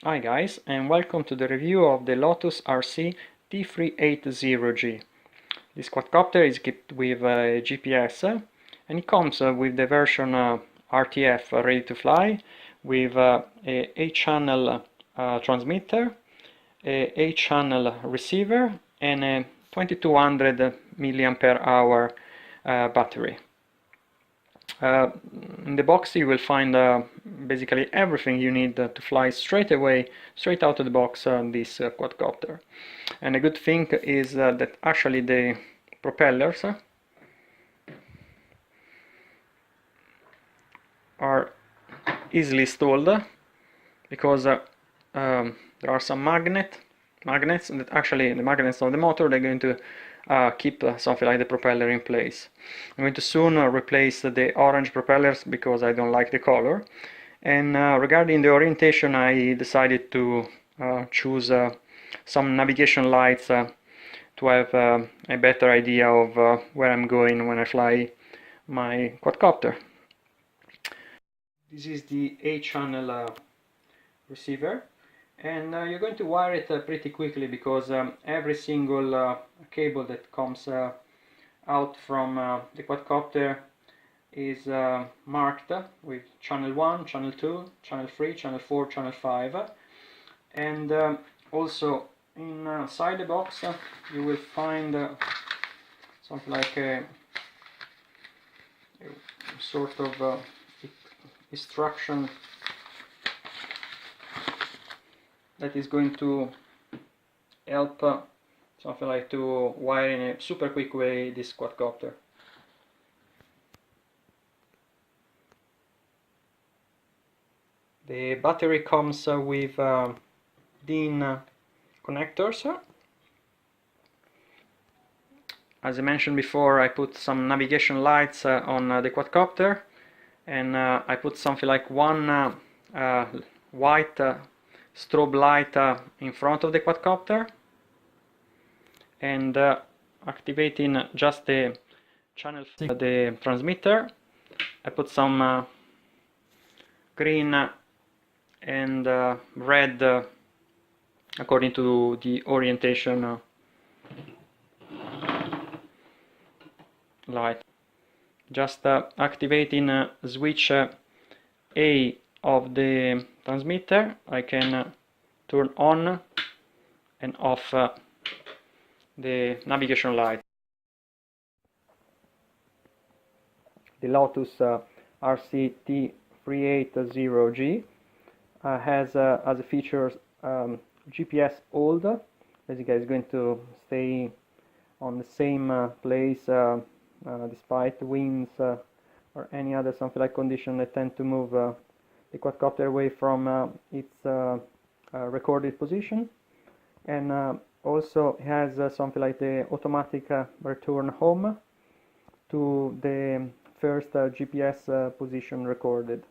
Hi guys, and welcome to the review of the LotusRC T380G. This quadcopter is equipped with a GPS and it comes with the version RTF ready to fly with a 8-channel transmitter, a 8-channel receiver and a 2200 mAh battery. In the box you will find basically everything you need to fly straight out of the box this quadcopter. And a good thing is that actually the propellers are easily installed because there are some magnets that actually the magnets of the motor, they're going to keep something like the propeller in place. I'm going to soon replace the orange propellers because I don't like the color. And regarding the orientation, I decided to choose some navigation lights to have a better idea of where I'm going when I fly my quadcopter. This is the 8-channel receiver, and you're going to wire it pretty quickly because every single cable that comes out from the quadcopter is marked with channel 1, channel 2, channel 3, channel 4, channel 5, and also inside the box you will find something like a sort of instruction that is going to help something like to wire in a super quick way this quadcopter. The battery comes with DIN connectors. As I mentioned before, I put some navigation lights on the quadcopter, and I put something like one white strobe light in front of the quadcopter, and activating just the channel the transmitter, I put some green and red according to the orientation light. Just activating switch A of the transmitter, I can turn on and off the navigation light. The Lotus RC T380G has as a feature GPS hold. Basically it's going to stay on the same place despite winds or any other something like condition that tend to move the quadcopter away from its recorded position. And also has something like the automatic return home to the first GPS position recorded.